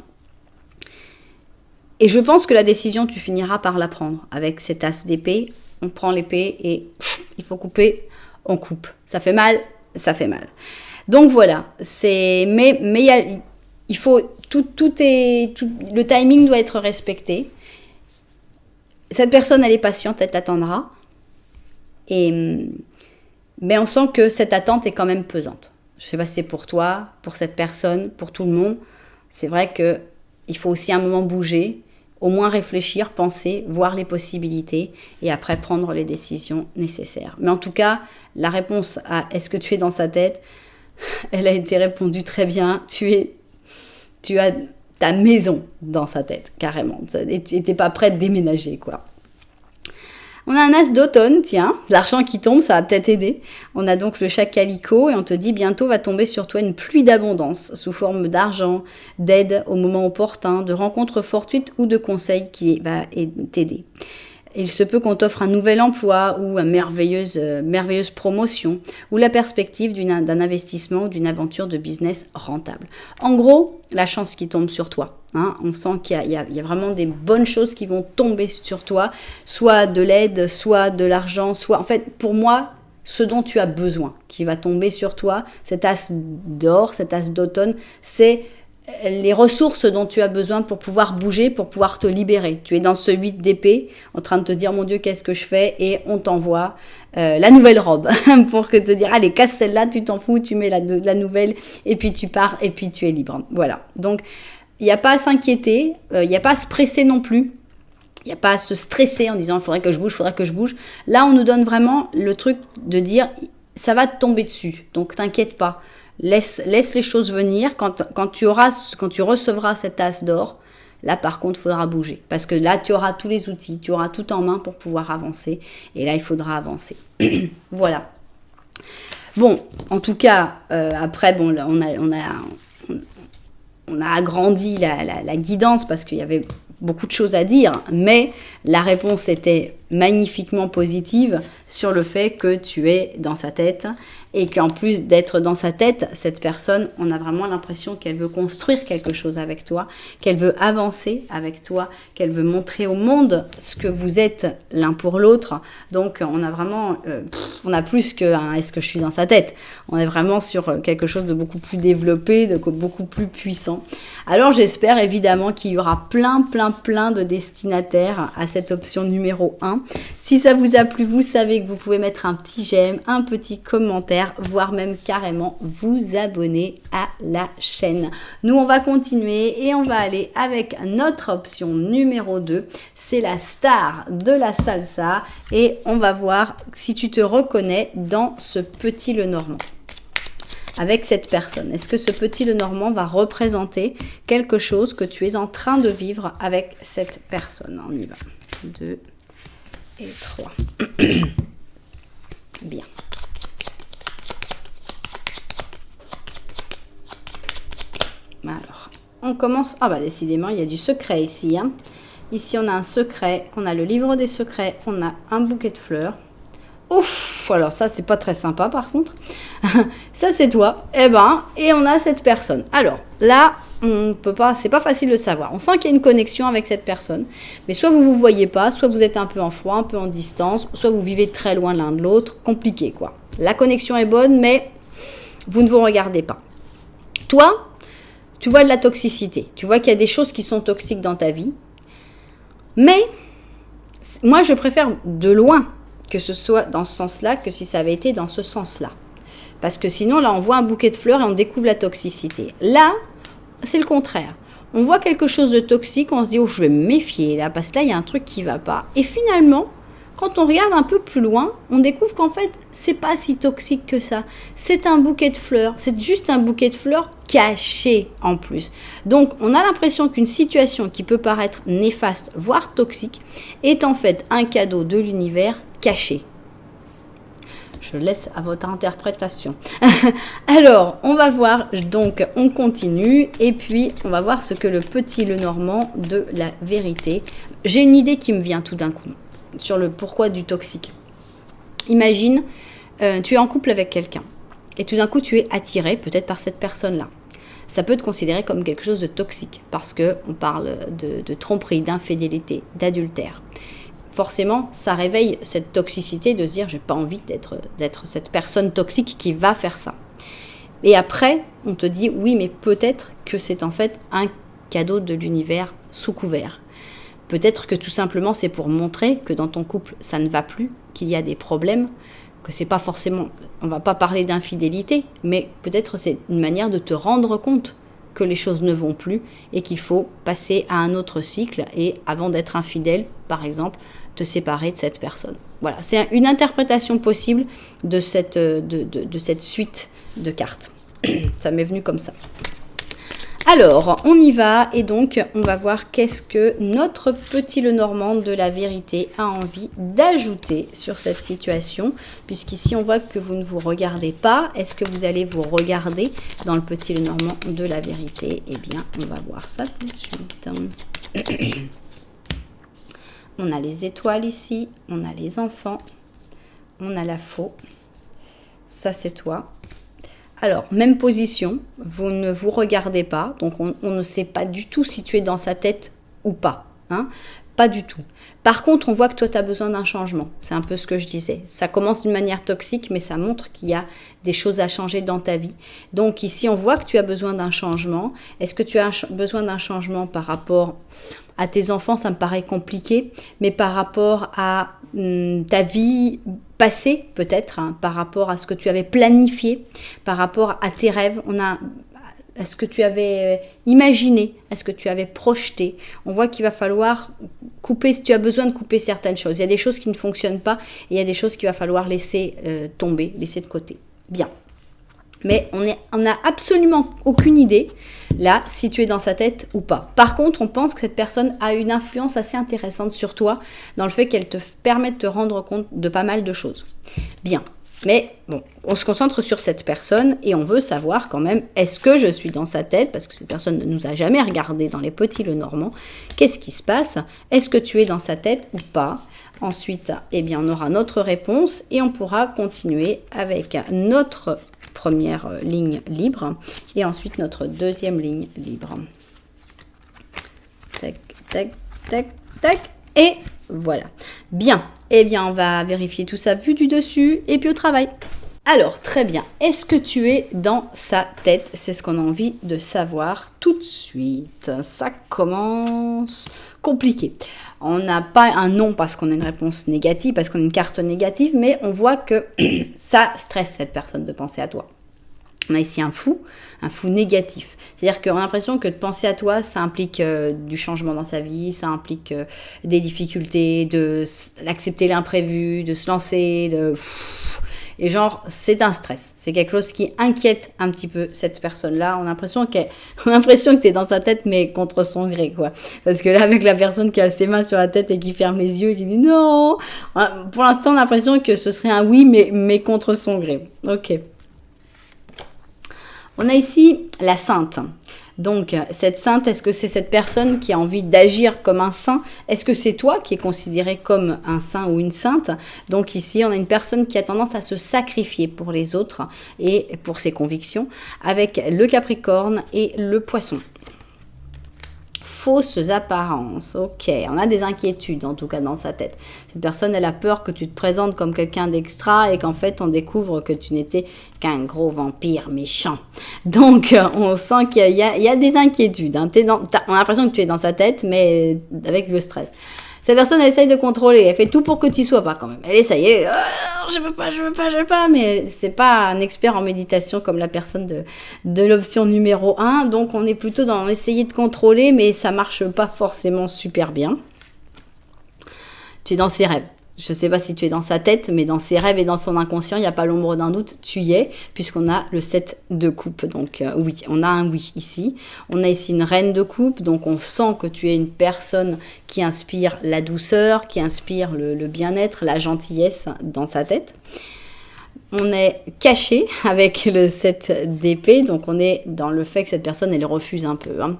Et je pense que la décision, tu finiras par la prendre. Avec cet as d'épée, on prend l'épée et il faut couper, on coupe. Ça fait mal. Ça fait mal. Donc voilà, mais il faut le timing doit être respecté. Cette personne, elle est patiente, elle t'attendra. Mais on sent que cette attente est quand même pesante. Je ne sais pas si c'est pour toi, pour cette personne, pour tout le monde. C'est vrai qu'il faut aussi un moment bouger, au moins réfléchir, penser, voir les possibilités et après prendre les décisions nécessaires. Mais en tout cas, la réponse à « est-ce que tu es dans sa tête ?» elle a été répondue très bien. Tu ta maison dans sa tête, carrément. Et tu n'étais pas prêt de déménager, quoi. On a un as d'automne, tiens, l'argent qui tombe, ça va peut-être aider. On a donc le chat calico et on te dit bientôt va tomber sur toi une pluie d'abondance sous forme d'argent, d'aide au moment opportun, de rencontres fortuites ou de conseils qui va t'aider. Il se peut qu'on t'offre un nouvel emploi ou une merveilleuse promotion ou la perspective d'un investissement ou d'une aventure de business rentable. En gros, la chance qui tombe sur toi. Hein, on sent qu'il y a vraiment des bonnes choses qui vont tomber sur toi, soit de l'aide, soit de l'argent, soit... En fait, pour moi, ce dont tu as besoin qui va tomber sur toi, cet as d'or, cet as d'automne, c'est les ressources dont tu as besoin pour pouvoir bouger, pour pouvoir te libérer. Tu es dans ce 8 d'épée, en train de te dire, mon Dieu, qu'est-ce que je fais? Et on t'envoie la nouvelle robe pour te dire, allez, casse celle-là, tu t'en fous, tu mets la nouvelle, et puis tu pars, et puis tu es libre. Voilà. Donc, il n'y a pas à s'inquiéter, il n'y a pas à se presser non plus. Il n'y a pas à se stresser en disant, il faudrait que je bouge. Là, on nous donne vraiment le truc de dire, ça va te tomber dessus, donc t'inquiète pas. Laisse les choses venir. Quand tu recevras cet as d'or, là par contre, il faudra bouger. Parce que là, tu auras tous les outils, tu auras tout en main pour pouvoir avancer. Et là, il faudra avancer. Voilà. Bon, en tout cas, après, bon, là, on a agrandi la guidance parce qu'il y avait beaucoup de choses à dire, mais la réponse était magnifiquement positive sur le fait que tu es dans sa tête et qu'en plus d'être dans sa tête, cette personne, on a vraiment l'impression qu'elle veut construire quelque chose avec toi, qu'elle veut avancer avec toi, qu'elle veut montrer au monde ce que vous êtes l'un pour l'autre. Donc on a vraiment, on a plus que est-ce que je suis dans sa tête. On est vraiment sur quelque chose de beaucoup plus développé, de beaucoup plus puissant. Alors j'espère évidemment qu'il y aura plein de destinataires à cette option numéro 1. Si ça vous a plu, vous savez que vous pouvez mettre un petit j'aime, un petit commentaire, voire même carrément vous abonner à la chaîne. Nous, on va continuer et on va aller avec notre option numéro 2. C'est la star de la salsa et on va voir si tu te reconnais dans ce petit Lenormand. Avec cette personne. Est-ce que ce petit Lenormand va représenter quelque chose que tu es en train de vivre avec cette personne? On y va. 2 et 3. Bien. Alors, on commence... Ah bah décidément, il y a du secret ici. Hein. Ici, on a un secret. On a le livre des secrets. On a un bouquet de fleurs. Ouf, alors ça c'est pas très sympa par contre. Ça c'est toi. Et on a cette personne. Alors là, on peut pas, c'est pas facile de savoir. On sent qu'il y a une connexion avec cette personne, mais soit vous voyez pas, soit vous êtes un peu en froid, un peu en distance, soit vous vivez très loin l'un de l'autre. Compliqué quoi. La connexion est bonne, mais vous ne vous regardez pas. Toi, tu vois de la toxicité. Tu vois qu'il y a des choses qui sont toxiques dans ta vie. Mais moi je préfère de loin que ce soit dans ce sens-là, que si ça avait été dans ce sens-là. Parce que sinon, là, on voit un bouquet de fleurs et on découvre la toxicité. Là, c'est le contraire. On voit quelque chose de toxique, on se dit, oh, je vais me méfier, là, parce que là, il y a un truc qui ne va pas. Et finalement, quand on regarde un peu plus loin, on découvre qu'en fait, c'est pas si toxique que ça. C'est un bouquet de fleurs, c'est juste un bouquet de fleurs caché en plus. Donc, on a l'impression qu'une situation qui peut paraître néfaste, voire toxique, est en fait un cadeau de l'univers caché. Je laisse à votre interprétation. Alors, on va voir, donc on continue, et puis on va voir ce que le petit Lenormand de la vérité. J'ai une idée qui me vient tout d'un coup, sur le pourquoi du toxique. Imagine, tu es en couple avec quelqu'un, et tout d'un coup tu es attiré peut-être par cette personne-là. Ça peut te considérer comme quelque chose de toxique, parce qu'on parle de tromperie, d'infidélité, d'adultère. Forcément, ça réveille cette toxicité de se dire, j'ai pas envie d'être cette personne toxique qui va faire ça. Et après, on te dit, oui, mais peut-être que c'est en fait un cadeau de l'univers sous couvert. Peut-être que tout simplement, c'est pour montrer que dans ton couple, ça ne va plus, qu'il y a des problèmes, que c'est pas forcément, on va pas parler d'infidélité, mais peut-être c'est une manière de te rendre compte que les choses ne vont plus et qu'il faut passer à un autre cycle et avant d'être infidèle, par exemple, te séparer de cette personne. Voilà, c'est une interprétation possible de cette suite de cartes. Ça m'est venu comme ça. Alors, on y va et donc on va voir qu'est-ce que notre petit Lenormand de la vérité a envie d'ajouter sur cette situation. Puisqu'ici, on voit que vous ne vous regardez pas. Est-ce que vous allez vous regarder dans le petit Lenormand de la vérité? Eh bien, on va voir ça tout de suite. On a les étoiles ici, on a les enfants, on a la faux. Ça, c'est toi. Alors, même position, vous ne vous regardez pas, donc on ne sait pas du tout si tu es dans sa tête ou pas, hein, pas du tout. Par contre, on voit que toi, tu as besoin d'un changement, c'est un peu ce que je disais. Ça commence d'une manière toxique, mais ça montre qu'il y a des choses à changer dans ta vie. Donc ici, on voit que tu as besoin d'un changement. Est-ce que tu as besoin d'un changement par rapport à tes enfants? Ça me paraît compliqué, mais par rapport à ta vie passée, peut-être, hein, par rapport à ce que tu avais planifié, par rapport à tes rêves, à ce que tu avais imaginé, à ce que tu avais projeté. On voit qu'il va falloir couper, tu as besoin de couper certaines choses. Il y a des choses qui ne fonctionnent pas et il y a des choses qu'il va falloir laisser tomber, laisser de côté. Bien. Mais on n'a absolument aucune idée, là, si tu es dans sa tête ou pas. Par contre, on pense que cette personne a une influence assez intéressante sur toi, dans le fait qu'elle te permet de te rendre compte de pas mal de choses. Bien. Mais bon, on se concentre sur cette personne et on veut savoir quand même, est-ce que je suis dans sa tête? Parce que cette personne ne nous a jamais regardé dans les petits Lenormand. Qu'est-ce qui se passe? Est-ce que tu es dans sa tête ou pas? Ensuite, eh bien, on aura notre réponse et on pourra continuer avec notre première ligne libre et ensuite notre deuxième ligne libre. Tac, tac, tac, tac. Et voilà. Bien. Eh bien, on va vérifier tout ça vu du dessus et puis au travail. Alors, très bien. Est-ce que tu es dans sa tête? C'est ce qu'on a envie de savoir tout de suite. Ça commence compliqué. On n'a pas un non parce qu'on a une réponse négative, parce qu'on a une carte négative, mais on voit que ça stresse cette personne de penser à toi. On a ici un fou négatif. C'est-à-dire qu'on a l'impression que de penser à toi, ça implique du changement dans sa vie, ça implique des difficultés, d'accepter l'imprévu, de se lancer, et genre, c'est un stress. C'est quelque chose qui inquiète un petit peu cette personne-là. On a l'impression que tu es dans sa tête, mais contre son gré, quoi. Parce que là, avec la personne qui a ses mains sur la tête et qui ferme les yeux et qui dit non, pour l'instant, on a l'impression que ce serait un oui, mais contre son gré. Ok. On a ici la sainte. Donc, cette sainte, est-ce que c'est cette personne qui a envie d'agir comme un saint? Est-ce que c'est toi qui es considéré comme un saint ou une sainte? Donc ici, on a une personne qui a tendance à se sacrifier pour les autres et pour ses convictions, avec le Capricorne et le Poisson. Fausses apparences, ok, on a des inquiétudes en tout cas dans sa tête. Cette personne, elle a peur que tu te présentes comme quelqu'un d'extra et qu'en fait on découvre que tu n'étais qu'un gros vampire méchant. Donc on sent qu'il y a des inquiétudes, hein. On a l'impression que tu es dans sa tête mais avec le stress. Cette personne, elle essaye de contrôler, elle fait tout pour que tu y sois pas quand même. Elle essaye, je veux pas, mais c'est pas un expert en méditation comme la personne de l'option numéro 1. Donc on est plutôt dans essayer de contrôler, mais ça marche pas forcément super bien. Tu es dans ses rêves. Je ne sais pas si tu es dans sa tête, mais dans ses rêves et dans son inconscient, il n'y a pas l'ombre d'un doute, tu y es, puisqu'on a le 7 de coupe. Donc oui, on a un oui ici. On a ici une reine de coupe, donc on sent que tu es une personne qui inspire la douceur, qui inspire le bien-être, la gentillesse dans sa tête. On est caché avec le 7 d'épée, donc on est dans le fait que cette personne, elle refuse un peu. Hein.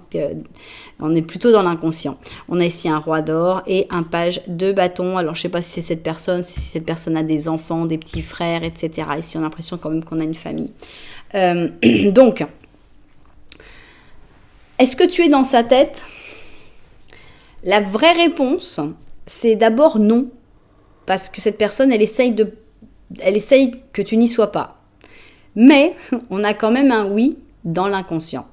On est plutôt dans l'inconscient. On a ici un roi d'or et un page de bâton. Alors, je ne sais pas si c'est cette personne, si cette personne a des enfants, des petits frères, etc. Ici, on a l'impression quand même qu'on a une famille. Donc, est-ce que tu es dans sa tête? La vraie réponse, c'est d'abord non. Parce que cette personne, elle essaye que tu n'y sois pas. Mais on a quand même un oui dans l'inconscient.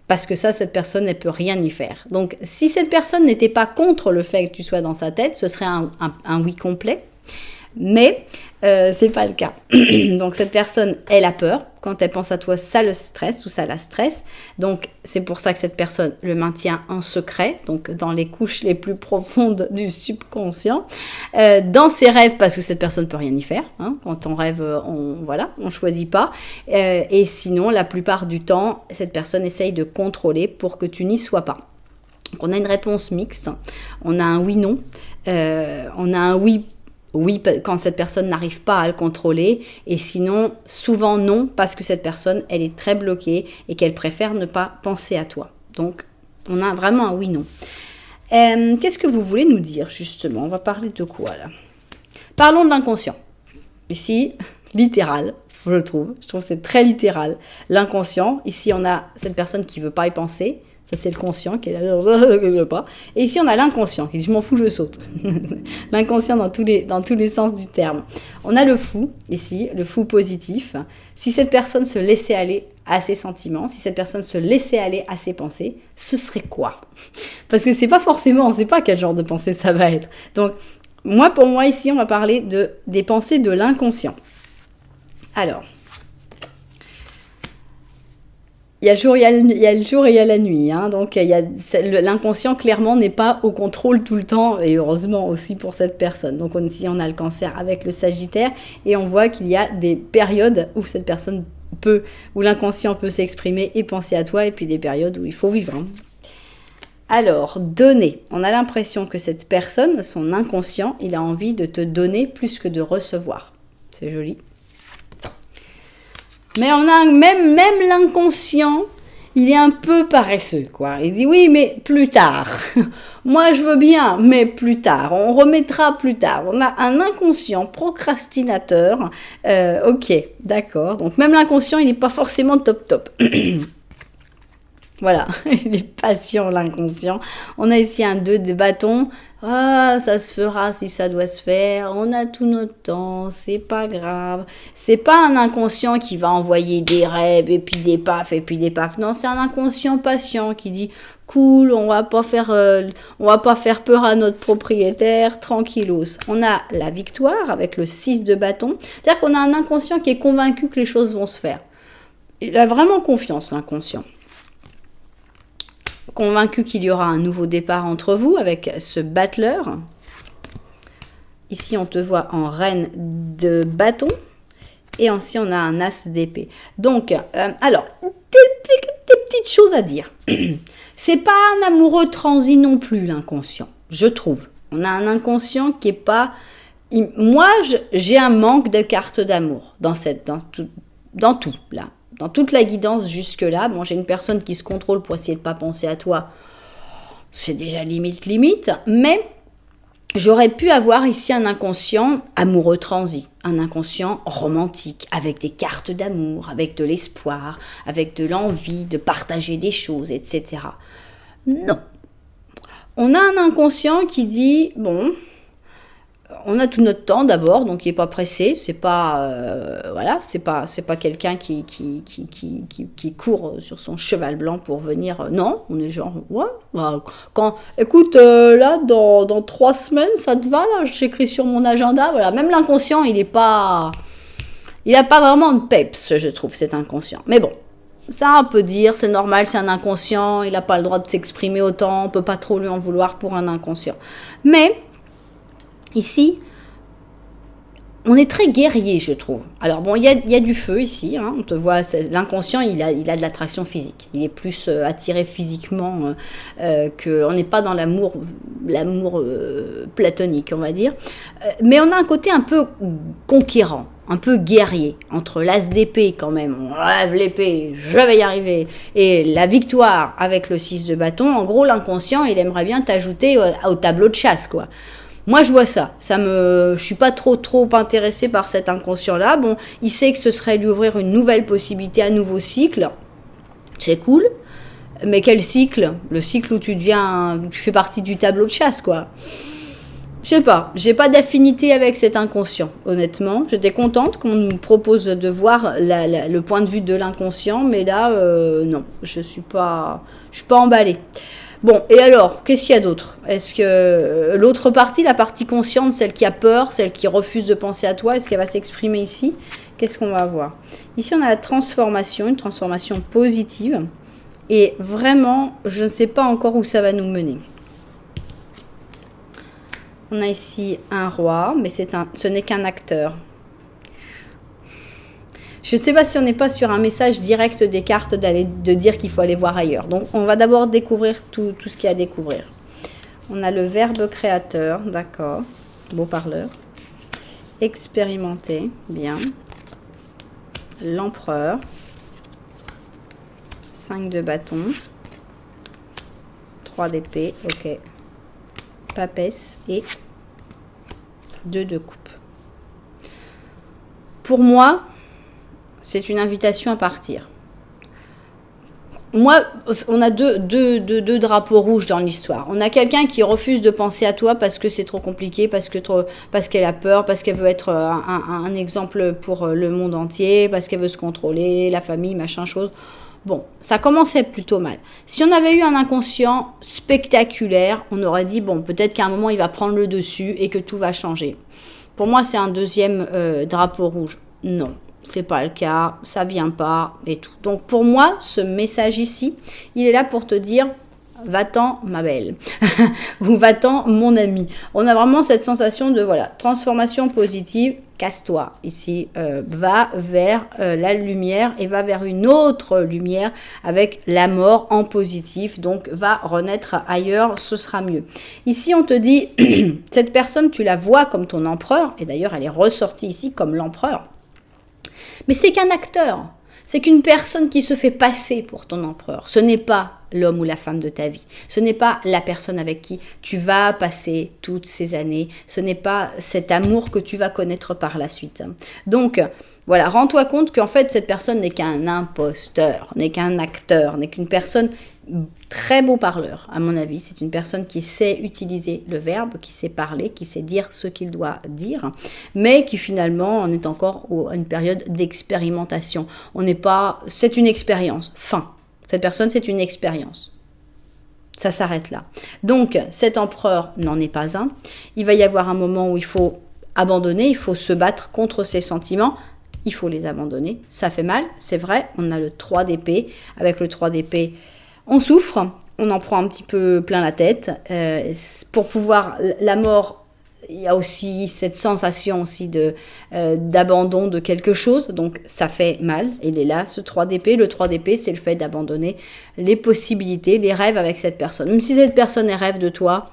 Parce que ça, cette personne, elle ne peut rien y faire. Donc, si cette personne n'était pas contre le fait que tu sois dans sa tête, ce serait un oui complet. Mais c'est pas le cas. Donc, cette personne, elle a peur. Quand elle pense à toi, ça le stresse ou ça la stresse. Donc, c'est pour ça que cette personne le maintient en secret, donc dans les couches les plus profondes du subconscient. Dans ses rêves, parce que cette personne ne peut rien y faire. Hein. Quand on rêve, on choisit pas. Et sinon, la plupart du temps, cette personne essaye de contrôler pour que tu n'y sois pas. Donc, on a une réponse mixte. On a un oui-non. On a un oui quand cette personne n'arrive pas à le contrôler, et sinon souvent non parce que cette personne elle est très bloquée et qu'elle préfère ne pas penser à toi. Donc on a vraiment un oui-non. Qu'est-ce que vous voulez nous dire justement? On va parler de quoi là? Parlons de l'inconscient. Ici, littéral, je trouve que c'est très littéral. L'inconscient, ici on a cette personne qui ne veut pas y penser. Ça, c'est le conscient qui est là, pas. Et ici, on a l'inconscient qui dit « je m'en fous, je saute ». L'inconscient dans tous les sens du terme. On a le fou, ici, le fou positif. Si cette personne se laissait aller à ses sentiments, si cette personne se laissait aller à ses pensées, ce serait quoi? Parce que c'est pas forcément, on ne sait pas quel genre de pensée ça va être. Donc, pour moi, ici, on va parler des pensées de l'inconscient. Alors... il y a le jour et il y a la nuit. Hein. Donc, l'inconscient, clairement, n'est pas au contrôle tout le temps. Et heureusement aussi pour cette personne. Donc, ici, on a le cancer avec le sagittaire. Et on voit qu'il y a des périodes où cette personne où l'inconscient peut s'exprimer et penser à toi. Et puis des périodes où il faut vivre. Hein. Alors, donner. On a l'impression que cette personne, son inconscient, il a envie de te donner plus que de recevoir. C'est joli. Mais on a même l'inconscient, il est un peu paresseux, quoi. Il dit oui, mais plus tard. Moi, je veux bien, mais plus tard. On remettra plus tard. On a un inconscient procrastinateur. Ok, d'accord. Donc même l'inconscient, il n'est pas forcément top. Voilà, il est patient, l'inconscient. On a ici un 2 de bâton. Ah, ça se fera si ça doit se faire. On a tout notre temps, c'est pas grave. C'est pas un inconscient qui va envoyer des rêves et puis des pafs. Non, c'est un inconscient patient qui dit cool, on va pas faire peur à notre propriétaire, tranquillos. On a la victoire avec le 6 de bâton. C'est-à-dire qu'on a un inconscient qui est convaincu que les choses vont se faire. Il a vraiment confiance, l'inconscient. Convaincu qu'il y aura un nouveau départ entre vous avec ce battleur. Ici, on te voit en reine de bâton. Et ici, on a un as d'épée. Donc, alors, des petites choses à dire. C'est pas un amoureux transi non plus, l'inconscient, je trouve. On a un inconscient qui est pas... Moi, j'ai un manque de carte d'amour dans tout, là. Dans toute la guidance jusque-là, bon, j'ai une personne qui se contrôle pour essayer de ne pas penser à toi. C'est déjà limite, mais j'aurais pu avoir ici un inconscient amoureux transi, un inconscient romantique, avec des cartes d'amour, avec de l'espoir, avec de l'envie de partager des choses, etc. Non. On a un inconscient qui dit, bon... On a tout notre temps d'abord, donc il n'est pas pressé. C'est pas, c'est pas quelqu'un qui court sur son cheval blanc pour venir. Non, on est genre, ouais. Écoute, là, dans 3 semaines, ça te va là. J'écris sur mon agenda. Voilà, même l'inconscient, il n'a pas vraiment de peps, je trouve, cet inconscient. Mais bon, ça on peut dire, c'est normal, c'est un inconscient. Il n'a pas le droit de s'exprimer autant. On peut pas trop lui en vouloir pour un inconscient. Mais ici, on est très guerrier, je trouve. Alors bon, il y a du feu ici, hein, on te voit, l'inconscient, il a de l'attraction physique. Il est plus attiré physiquement on n'est pas dans l'amour platonique, on va dire. Mais on a un côté un peu conquérant, un peu guerrier, entre l'as d'épée quand même, on lève l'épée, je vais y arriver, et la victoire avec le 6 de bâton. En gros, l'inconscient, il aimerait bien t'ajouter au tableau de chasse, quoi. Moi, je vois ça. Je suis pas trop intéressée par cet inconscient-là. Bon, il sait que ce serait lui ouvrir une nouvelle possibilité, un nouveau cycle. C'est cool. Mais quel cycle? Le cycle où tu fais partie du tableau de chasse, quoi. Je sais pas. J'ai pas d'affinité avec cet inconscient, honnêtement. J'étais contente qu'on nous propose de voir le point de vue de l'inconscient, mais là, non. Je suis pas emballée. Bon, et alors, qu'est-ce qu'il y a d'autre? Est-ce que l'autre partie, la partie consciente, celle qui a peur, celle qui refuse de penser à toi, est-ce qu'elle va s'exprimer ici? Qu'est-ce qu'on va avoir? Ici, on a la transformation, une transformation positive. Et vraiment, je ne sais pas encore où ça va nous mener. On a ici un roi, mais ce n'est qu'un acteur. Je ne sais pas si on n'est pas sur un message direct des cartes de dire qu'il faut aller voir ailleurs. Donc, on va d'abord découvrir tout ce qu'il y a à découvrir. On a le verbe créateur, d'accord, beau parleur. Expérimenter, bien. L'empereur. 5 de bâton. 3 d'épée, ok. Papesse et 2 de coupe. Pour moi, c'est une invitation à partir. Moi, on a deux drapeaux rouges dans l'histoire. On a quelqu'un qui refuse de penser à toi parce que c'est trop compliqué, parce qu'elle a peur, parce qu'elle veut être un exemple pour le monde entier, parce qu'elle veut se contrôler, la famille, machin chose. Bon, ça commençait plutôt mal. Si on avait eu un inconscient spectaculaire, on aurait dit, bon, peut-être qu'à un moment, il va prendre le dessus et que tout va changer. Pour moi, c'est un deuxième drapeau rouge. Non. C'est pas le cas, ça vient pas et tout. Donc pour moi, ce message ici, il est là pour te dire va-t'en ma belle ou va-t'en mon ami. On a vraiment cette sensation de voilà, transformation positive, casse-toi ici, va vers la lumière et va vers une autre lumière avec la mort en positif. Donc va renaître ailleurs, ce sera mieux. Ici, on te dit cette personne, tu la vois comme ton empereur et d'ailleurs, elle est ressortie ici comme l'empereur. Mais c'est qu'un acteur, c'est qu'une personne qui se fait passer pour ton empereur. Ce n'est pas l'homme ou la femme de ta vie. Ce n'est pas la personne avec qui tu vas passer toutes ces années. Ce n'est pas cet amour que tu vas connaître par la suite. Donc, voilà, rends-toi compte qu'en fait, cette personne n'est qu'un imposteur, n'est qu'un acteur, n'est qu'une personne très beau parleur, à mon avis. C'est une personne qui sait utiliser le verbe, qui sait parler, qui sait dire ce qu'il doit dire, mais qui finalement en est encore à une période d'expérimentation. On n'est pas... C'est une expérience. Fin. Cette personne, c'est une expérience. Ça s'arrête là. Donc, cet empereur n'en est pas un. Il va y avoir un moment où il faut abandonner, il faut se battre contre ses sentiments. Il faut les abandonner. Ça fait mal, c'est vrai. On a le 3 d'épée. Avec le 3 d'épée, on souffre. On en prend un petit peu plein la tête. Pour pouvoir... La mort... Il y a aussi cette sensation aussi d'abandon de quelque chose, donc ça fait mal. Il est là, ce 3 d'épée. Le 3 d'épée, c'est le fait d'abandonner les possibilités, les rêves avec cette personne. Même si cette personne rêve de toi,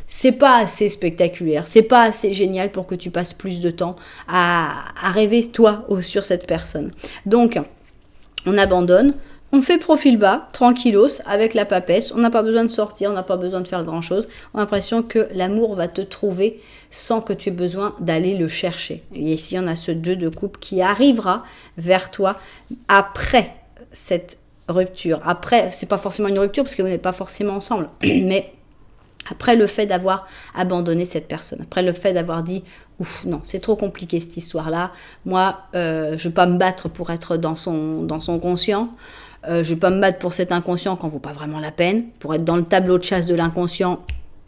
c'est pas assez spectaculaire, c'est pas assez génial pour que tu passes plus de temps à rêver toi sur cette personne. Donc, on abandonne. On fait profil bas, tranquillos, avec la papesse. On n'a pas besoin de sortir, on n'a pas besoin de faire grand-chose. On a l'impression que l'amour va te trouver sans que tu aies besoin d'aller le chercher. Et ici, on a ce 2 de coupe qui arrivera vers toi après cette rupture. Après, c'est pas forcément une rupture parce que vous n'êtes pas forcément ensemble, mais après le fait d'avoir abandonné cette personne, après le fait d'avoir dit « Ouf, non, c'est trop compliqué cette histoire-là. Moi, je ne vais pas me battre pour être dans son conscient. Je ne vais pas me battre pour cet inconscient quand vaut pas vraiment la peine. Pour être dans le tableau de chasse de l'inconscient,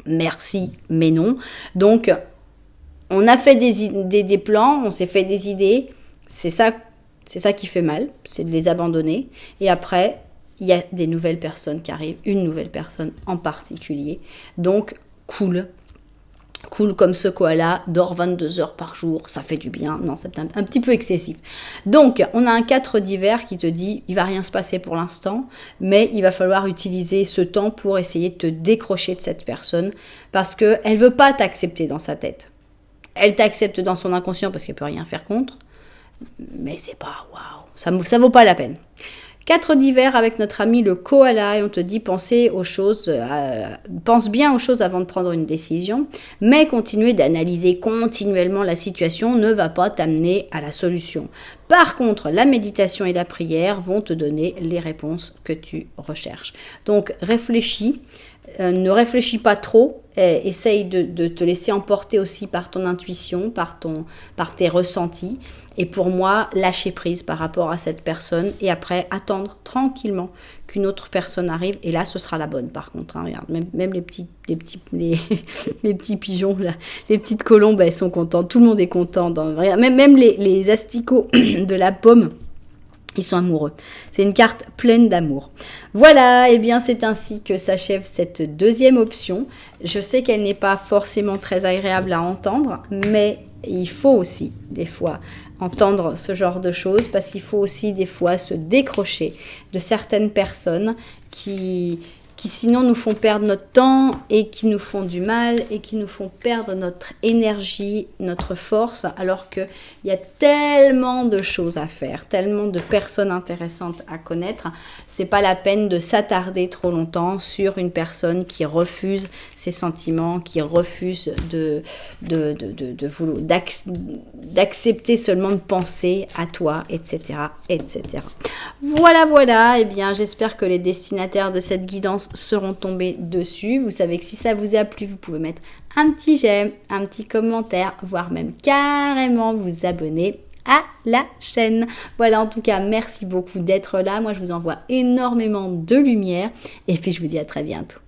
merci, mais non. » Donc, on a fait des plans, on s'est fait des idées. C'est ça qui fait mal, c'est de les abandonner. Et après, il y a des nouvelles personnes qui arrivent, une nouvelle personne en particulier. Donc, cool comme ce koala, dort 22 heures par jour, ça fait du bien. Non, c'est un petit peu excessif. Donc, on a un 4 d'hiver qui te dit, il va rien se passer pour l'instant, mais il va falloir utiliser ce temps pour essayer de te décrocher de cette personne, parce qu'elle ne veut pas t'accepter dans sa tête. Elle t'accepte dans son inconscient parce qu'elle ne peut rien faire contre, mais c'est pas, waouh, ça vaut pas la peine. 4 d'hiver avec notre ami le koala et on te dit pense bien aux choses avant de prendre une décision, mais continuer d'analyser continuellement la situation ne va pas t'amener à la solution. Par contre, la méditation et la prière vont te donner les réponses que tu recherches. Donc réfléchis, ne réfléchis pas trop, essaye de te laisser emporter aussi par ton intuition, par tes ressentis. Et pour moi, lâcher prise par rapport à cette personne et après attendre tranquillement qu'une autre personne arrive. Et là, ce sera la bonne par contre. Hein. Regarde, même les petits pigeons, là, les petites colombes, elles sont contentes. Tout le monde est content. Même les asticots de la pomme, ils sont amoureux. C'est une carte pleine d'amour. Voilà, et bien c'est ainsi que s'achève cette deuxième option. Je sais qu'elle n'est pas forcément très agréable à entendre, mais il faut aussi des fois entendre ce genre de choses parce qu'il faut aussi des fois se décrocher de certaines personnes qui sinon nous font perdre notre temps et qui nous font du mal et qui nous font perdre notre énergie, notre force, alors qu'il y a tellement de choses à faire, tellement de personnes intéressantes à connaître. C'est pas la peine de s'attarder trop longtemps sur une personne qui refuse ses sentiments, qui refuse d'accepter seulement de penser à toi, etc., etc. Voilà, et bien j'espère que les destinataires de cette guidance seront tombés dessus. Vous savez que si ça vous a plu, vous pouvez mettre un petit j'aime, un petit commentaire, voire même carrément vous abonner à la chaîne. Voilà, en tout cas, merci beaucoup d'être là. Moi, je vous envoie énormément de lumière et puis je vous dis à très bientôt.